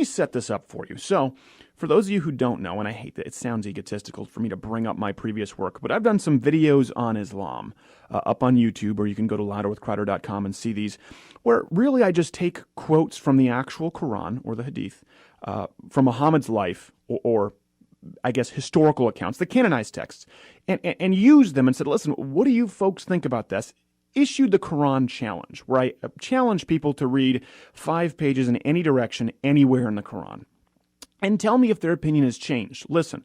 me set this up for you. So, for those of you who don't know, and I hate that it sounds egotistical for me to bring up my previous work, but I've done some videos on Islam up on YouTube, or you can go to louderwithcrowder.com and see these, where really I just take quotes from the actual Quran or the Hadith, from Muhammad's life, or I guess historical accounts, the canonized texts, and use them and said, listen, what do you folks think about this? Issued the Quran challenge, where I challenge people to read 5 pages in any direction, anywhere in the Quran, and tell me if their opinion has changed. Listen,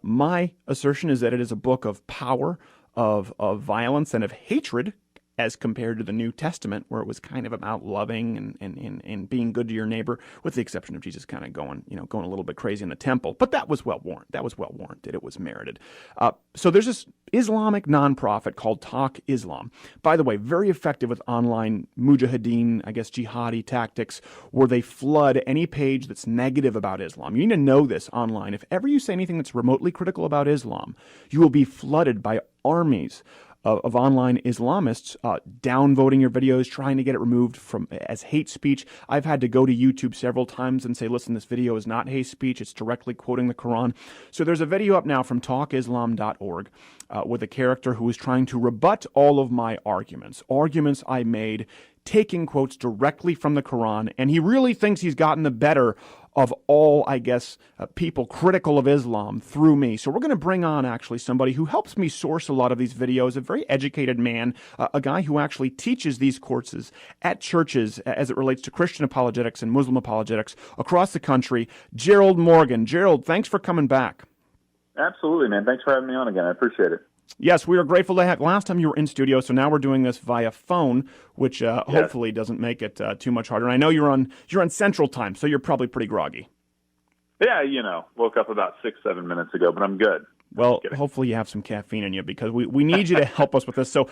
my assertion is that it is a book of power, of violence, and of hatred, as compared to the New Testament, where it was kind of about loving and being good to your neighbor, with the exception of Jesus kind of going a little bit crazy in the temple. But that was well warranted. It was merited. So there's this Islamic nonprofit called Talk Islam. By the way, very effective with online mujahideen, I guess jihadi tactics, where they flood any page that's negative about Islam. You need to know this online. If ever you say anything that's remotely critical about Islam, you will be flooded by armies of online Islamists downvoting your videos, trying to get it removed as hate speech. I've had to go to YouTube several times and say, listen, this video is not hate speech. It's directly quoting the Quran. So there's a video up now from talkislam.org with a character who is trying to rebut all of my arguments I made, taking quotes directly from the Quran, and he really thinks he's gotten the better of all, I guess, people critical of Islam through me. So we're going to bring on actually somebody who helps me source a lot of these videos, a very educated man, a guy who actually teaches these courses at churches as it relates to Christian apologetics and Muslim apologetics across the country, Gerald Morgan. Gerald, thanks for coming back. Absolutely, man. Thanks for having me on again. I appreciate it. Yes, we are grateful to have. Last time you were in studio, so now we're doing this via phone, which hopefully doesn't make it too much harder. And I know you're on Central Time, so you're probably pretty groggy. Yeah, woke up about 6-7 minutes ago, but I'm good. Well, hopefully you have some caffeine in you, because we need you to help us with this. So,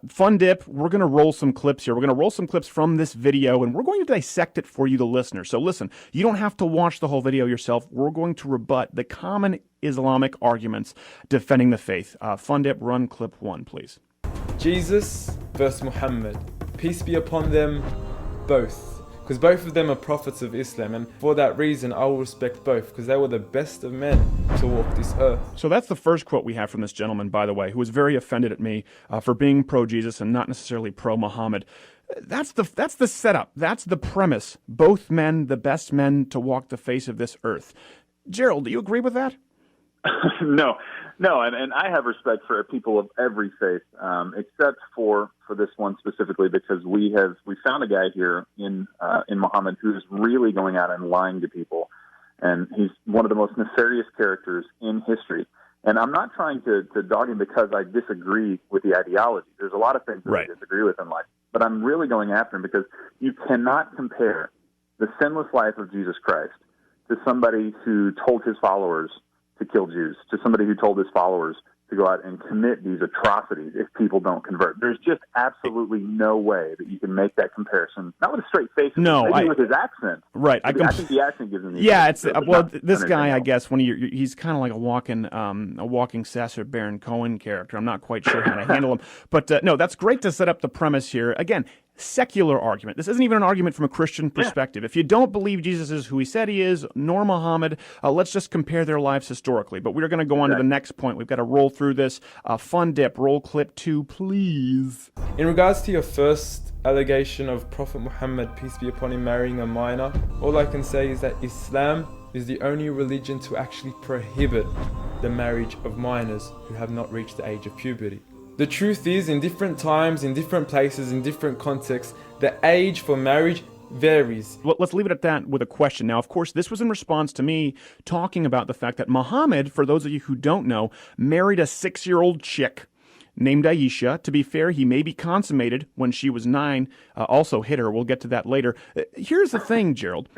Fun Dip, we're going to roll some clips here. We're going to roll some clips from this video, and we're going to dissect it for you, the listener. So listen, you don't have to watch the whole video yourself. We're going to rebut the common Islamic arguments defending the faith. Fun Dip, run clip 1, please. Jesus versus Muhammad. Peace be upon them both. Because both of them are prophets of Islam, and for that reason I will respect both, because they were the best of men to walk this earth. So that's the first quote we have from this gentleman, by the way, who was very offended at me for being pro-Jesus and not necessarily pro-Muhammad. That's the setup. That's the premise. Both men, the best men to walk the face of this earth. Gerald, do you agree with that? No, and I have respect for people of every faith, except for this one specifically, because we found a guy here in Muhammad who's really going out and lying to people, and he's one of the most nefarious characters in history. And I'm not trying to dog him because I disagree with the ideology. There's a lot of things that I disagree with in life, but I'm really going after him because you cannot compare the sinless life of Jesus Christ to somebody who told his followers to kill Jews, to somebody who told his followers to go out and commit these atrocities if people don't convert. There's just absolutely no way that you can make that comparison. Not with a straight face, maybe with his accent. Right. I think the accent gives him the this guy, I guess, he's kind of like a walking Sacha Baron Cohen character. I'm not quite sure how to handle him. But no, that's great to set up the premise here. Again, secular argument. This isn't even an argument from a Christian perspective. If you don't believe Jesus is who he said he is, nor Muhammad, let's just compare their lives historically. But we're going to go on to the next point. We've got to roll through this. Fun Dip, roll clip 2, please. In regards to your first allegation of Prophet Muhammad, peace be upon him, marrying a minor, all I can say is that Islam is the only religion to actually prohibit the marriage of minors who have not reached the age of puberty. The truth is, in different times, in different places, in different contexts, the age for marriage varies. Well, let's leave it at that with a question. Now, of course, this was in response to me talking about the fact that Muhammad, for those of you who don't know, married a 6-year-old chick named Aisha. To be fair, he may be consummated when she was 9, also hit her. We'll get to that later. Here's the thing, Gerald.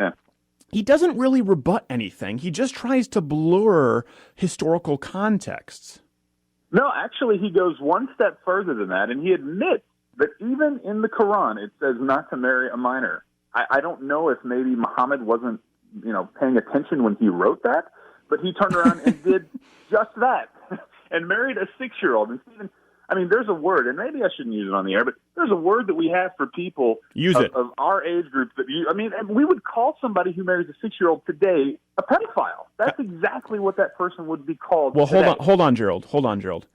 He doesn't really rebut anything. He just tries to blur historical contexts. No, actually, he goes one step further than that, and he admits that even in the Quran, it says not to marry a minor. I don't know if maybe Muhammad wasn't, paying attention when he wrote that, but he turned around and did just that and married a 6-year-old. And Stephen, I mean, there's a word, and maybe I shouldn't use it on the air, but there's a word that we have for people of our age group and we would call somebody who marries a 6-year-old today a pedophile. That's exactly what that person would be called. Well, today. hold on, Gerald.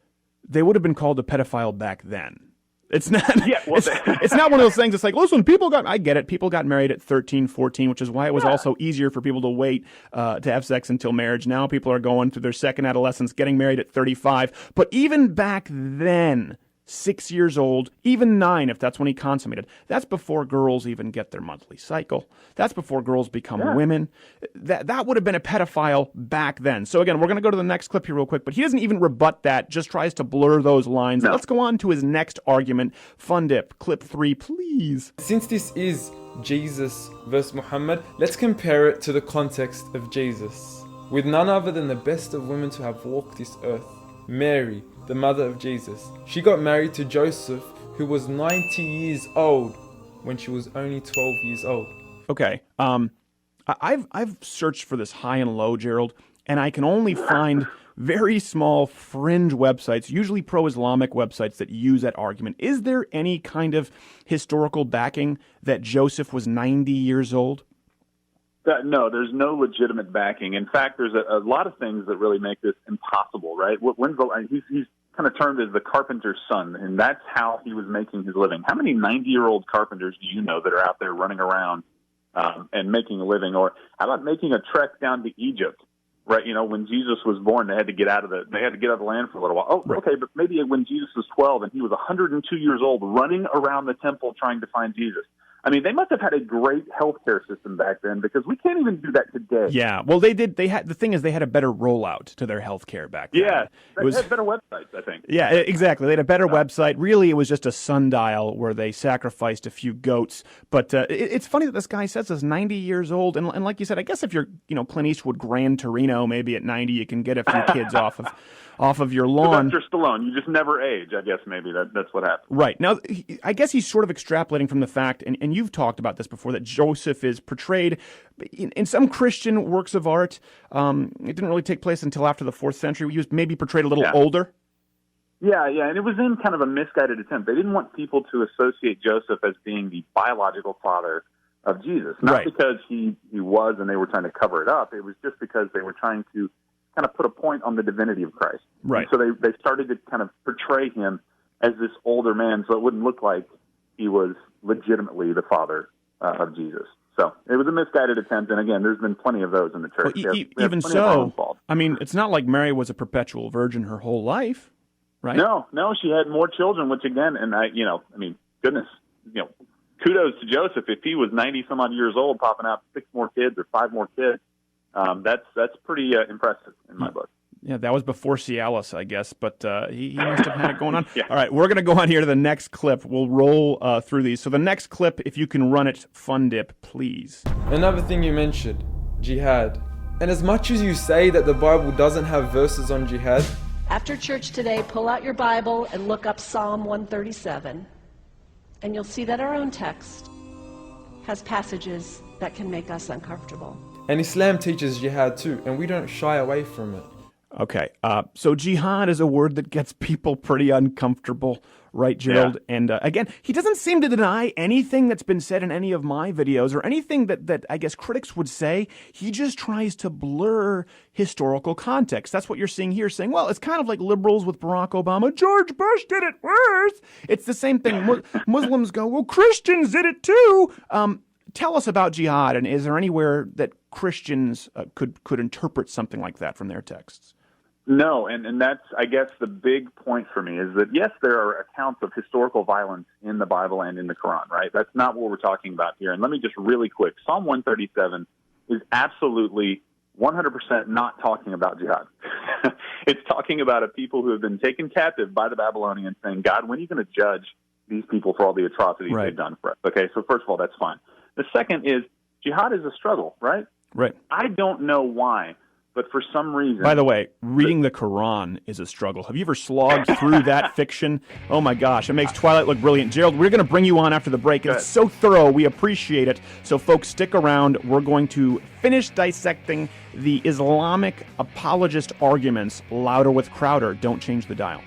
They would have been called a pedophile back then. It's not. Yeah, well, it's not one of those things. It's like, listen, I get it. People got married at 13, 14, which is why it was also easier for people to wait to have sex until marriage. Now people are going through their second adolescence, getting married at 35. But even back then, 6 years old, even 9 if that's when he consummated. That's before girls even get their monthly cycle. That's before girls become women. That would have been a pedophile back then. So again, we're going to go to the next clip here real quick, but he doesn't even rebut that, just tries to blur those lines. No. Let's go on to his next argument. Fun dip, clip 3, please. Since this is Jesus versus Muhammad, let's compare it to the context of Jesus, with none other than the best of women to have walked this earth, Mary, the mother of Jesus. She got married to Joseph, who was 90 years old when she was only 12 years old. Okay, I've searched for this high and low, Gerald, and I can only find very small fringe websites, usually pro-Islamic websites, that use that argument. Is there any kind of historical backing that Joseph was 90 years old? No, there's no legitimate backing. In fact, there's a lot of things that really make this impossible, right? He's kind of termed as the carpenter's son, and that's how he was making his living. How many 90-year-old carpenters do you know that are out there running around and making a living? Or how about making a trek down to Egypt, right? You know, when Jesus was born, they had to get out of the land for a little while. Oh, right. Okay, but maybe when Jesus was 12 and he was 102 years old, running around the temple trying to find Jesus. I mean, they must have had a great healthcare system back then, because we can't even do that today. Yeah, well, they did. The thing is, they had a better rollout to their healthcare back then. Yeah, they had better websites, I think. Yeah, exactly. They had a better website. Really, it was just a sundial where they sacrificed a few goats. But it's funny that this guy says he's 90 years old, and like you said, I guess if you're Clint Eastwood, Gran Torino, maybe at 90 you can get a few kids off of your lawn. Sylvester Stallone, you just never age. I guess maybe that's what happens. Right. Now, I guess he's sort of extrapolating from the fact, and you've talked about this before, that Joseph is portrayed in some Christian works of art. It didn't really take place until after the 4th century. He was maybe portrayed a little older. Yeah, and it was in kind of a misguided attempt. They didn't want people to associate Joseph as being the biological father of Jesus. Not because he was and they were trying to cover it up. It was just because they were trying to kind of put a point on the divinity of Christ. Right. And so they started to kind of portray him as this older man, so it wouldn't look like he was legitimately the father of Jesus. So it was a misguided attempt, and again, there's been plenty of those in the church. Well, even so, I mean, it's not like Mary was a perpetual virgin her whole life, right? No, she had more children, which again, and goodness, kudos to Joseph. If he was 90 some odd years old, popping out 6 more kids or 5 more kids, that's pretty impressive in my book. Yeah, that was before Cialis, I guess, but he must have had it going on. Yeah. All right, we're going to go on here to the next clip. We'll roll through these. So the next clip, if you can run it, Fun Dip, please. Another thing you mentioned, jihad. And as much as you say that the Bible doesn't have verses on jihad, after church today, pull out your Bible and look up Psalm 137, and you'll see that our own text has passages that can make us uncomfortable. And Islam teaches jihad too, and we don't shy away from it. Okay, so jihad is a word that gets people pretty uncomfortable, right, Gerald? Yeah. And again, he doesn't seem to deny anything that's been said in any of my videos or anything that I guess critics would say. He just tries to blur historical context. That's what you're seeing here, saying, well, it's kind of like liberals with Barack Obama. George Bush did it worse. It's the same thing. Muslims go, well, Christians did it too. Tell us about jihad, and is there anywhere that Christians could interpret something like that from their texts? No, and that's, I guess, the big point for me is that, yes, there are accounts of historical violence in the Bible and in the Quran, right? That's not what we're talking about here. And let me just really quick, Psalm 137 is absolutely 100% not talking about jihad. It's talking about a people who have been taken captive by the Babylonians, saying, God, when are you going to judge these people for all the atrocities they've done for us? Okay, so first of all, that's fine. The second is, jihad is a struggle, right? Right. I don't know why, but for some reason... By the way, reading the Quran is a struggle. Have you ever slogged through that fiction? Oh my gosh, it makes Twilight look brilliant. Gerald, we're going to bring you on after the break. It's so thorough, we appreciate it. So folks, stick around. We're going to finish dissecting the Islamic apologist arguments louder with Crowder. Don't change the dial.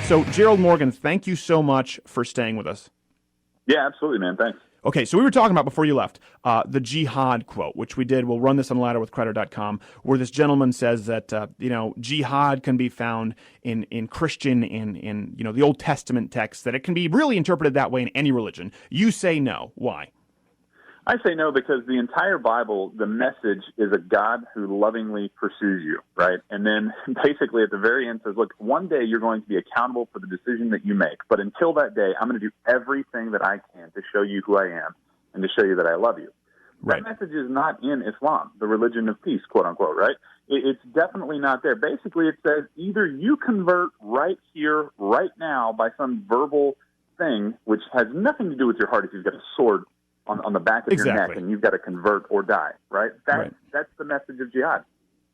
So, Gerald Morgan, thank you so much for staying with us. Yeah, absolutely, man. Thanks. Okay, so we were talking about, before you left, the jihad quote, which we did. We'll run this on ladderwithcrowder.com, where this gentleman says that, jihad can be found in Christian, in the Old Testament text, that it can be really interpreted that way in any religion. You say no. Why? I say no because the entire Bible, the message is a God who lovingly pursues you, right? And then basically at the very end says, look, one day you're going to be accountable for the decision that you make. But until that day, I'm going to do everything that I can to show you who I am and to show you that I love you. Right. That message is not in Islam, the religion of peace, quote unquote, right? It's definitely not there. Basically, it says either you convert right here, right now by some verbal thing, which has nothing to do with your heart if you've got a sword on the back of your neck, and you've got to convert or die, right? That's the message of jihad.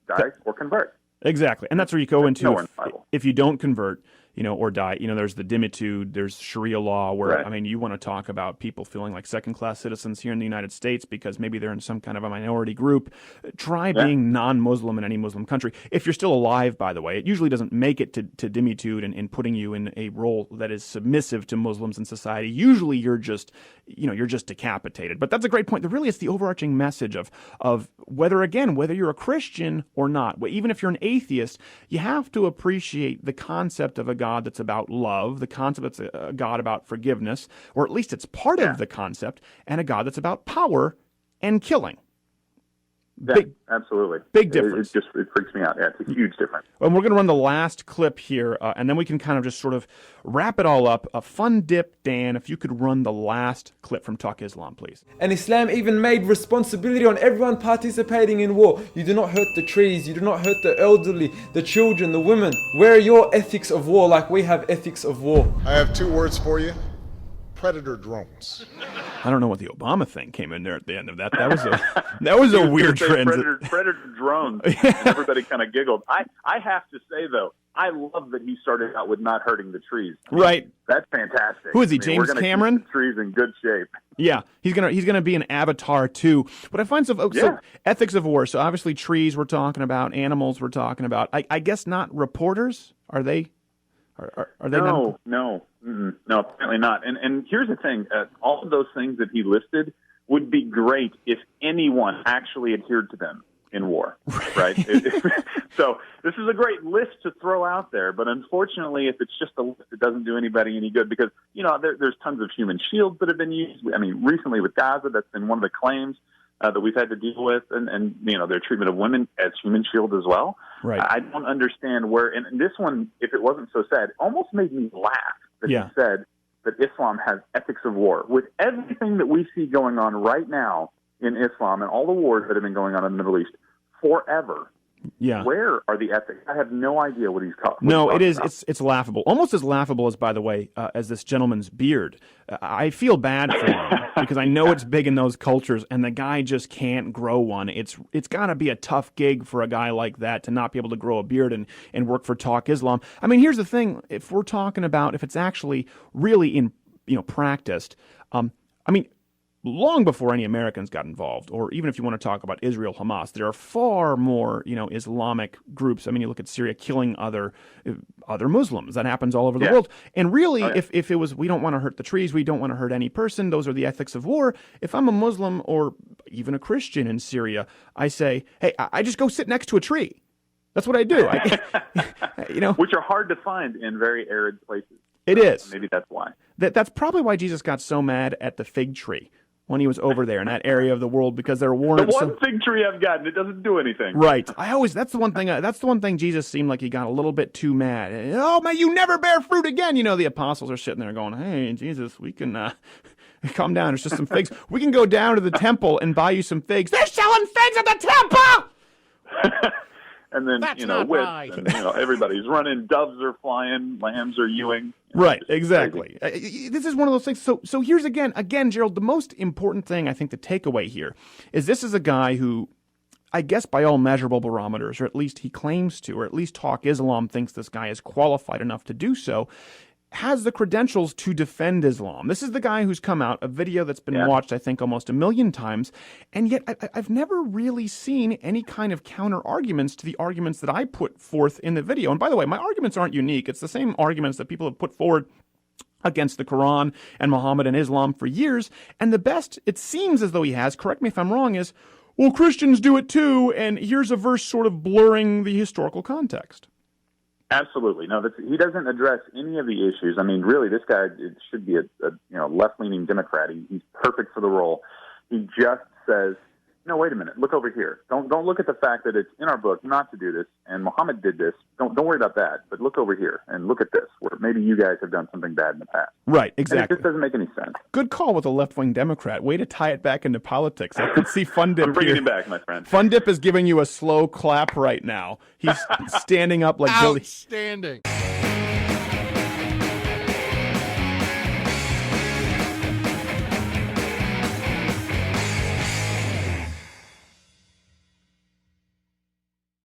Die or convert. Exactly. And that's where you go into if you don't convert, or die. There's the dimitude, there's Sharia law where, you want to talk about people feeling like second-class citizens here in the United States because maybe they're in some kind of a minority group. Try being non-Muslim in any Muslim country. If you're still alive, by the way, it usually doesn't make it to dimitude and putting you in a role that is submissive to Muslims in society. Usually you're just decapitated. But that's a great point. Really, it's the overarching message of whether you're a Christian or not, even if you're an atheist, you have to appreciate the concept of a God that's about love, the concept that's a God about forgiveness, or at least it's part of the concept, and a God that's about power and killing. Absolutely. Big difference. It freaks me out. Yeah, it's a huge difference. And we're going to run the last clip here, and then we can kind of just sort of wrap it all up. A fun dip, Dan, if you could run the last clip from Talk Islam, please. And Islam even made responsibility on everyone participating in war. You do not hurt the trees, you do not hurt the elderly, the children, the women. Where are your ethics of war like we have ethics of war? I have two words for you. Predator drones. I don't know what the Obama thing came in there at the end of that. That was a weird trend. Predator drones. Everybody kind of giggled. I have to say, though, I love that he started out with not hurting the trees. Right. That's fantastic. Who is he, James Cameron? Keep the trees in good shape. Yeah, he's gonna be an Avatar too. But I find so ethics of war. So obviously trees we're talking about, animals we're talking about. I guess not reporters. Are they? Are they? No, apparently not. And here's the thing: all of those things that he listed would be great if anyone actually adhered to them in war, right? So this is a great list to throw out there, but unfortunately, if it's just a list, it doesn't do anybody any good because there's tons of human shields that have been used. I mean, recently with Gaza, that's been one of the claims that we've had to deal with, and their treatment of women as human shield as well. Right. I don't understand where, and this one, if it wasn't so sad, almost made me laugh that he said that Islam has ethics of war. With everything that we see going on right now in Islam and all the wars that have been going on in the Middle East forever, where are the ethics? I have no idea what he's talking about. No, it is. It's laughable. Almost as laughable as, by the way, as this gentleman's beard. I feel bad for him because I know it's big in those cultures, and the guy just can't grow one. It's got to be a tough gig for a guy like that to not be able to grow a beard and work for Talk Islam. I mean, here's the thing: if we're talking about if it's actually really in practiced, long before any Americans got involved, or even if you want to talk about Israel, Hamas, there are far more, Islamic groups. I mean, you look at Syria killing other Muslims. That happens all over the world. And really, if it was, we don't want to hurt the trees, we don't want to hurt any person, those are the ethics of war. If I'm a Muslim or even a Christian in Syria, I say, hey, I just go sit next to a tree. That's what I do. Which are hard to find in very arid places. It is. Maybe that's why. That's probably why Jesus got so mad at the fig tree when he was over there in that area of the world, because there weren't the one fig tree I've gotten, it doesn't do anything. Right. That's the one thing Jesus seemed like he got a little bit too mad. Oh man, you never bear fruit again. The apostles are sitting there going, hey Jesus, we can calm down. There's just some figs. We can go down to the temple and buy you some figs. They're selling figs at the temple. And then, whips, right. And, everybody's running, doves are flying, lambs are ewing. Right, exactly. This is one of those things. So here's again, Gerald, the most important thing I think the takeaway here is this is a guy who, I guess by all measurable barometers, or at least he claims to, or at least Talk Islam thinks this guy is qualified enough to do so, has the credentials to defend Islam. This is the guy who's come out, a video that's been watched, I think, almost 1 million times, and yet I've never really seen any kind of counter-arguments to the arguments that I put forth in the video. And by the way, my arguments aren't unique. It's the same arguments that people have put forward against the Quran and Muhammad and Islam for years, and the best, it seems as though he has, correct me if I'm wrong, is, well, Christians do it too, and here's a verse sort of blurring the historical context. Absolutely. No, he doesn't address any of the issues. I mean, really, this guy should be a left-leaning Democrat. He's perfect for the role. He just says, no, wait a minute, look over here. Don't look at the fact that it's in our book not to do this, and Muhammad did this. Don't worry about that, but look over here and look at this, where maybe you guys have done something bad in the past. Right, exactly. And it just doesn't make any sense. Good call with a left-wing Democrat. Way to tie it back into politics. I can see Fun Dip I'm bringing here. it back, my friend. Fun Dip is giving you a slow clap right now. He's standing up like Billy. Outstanding.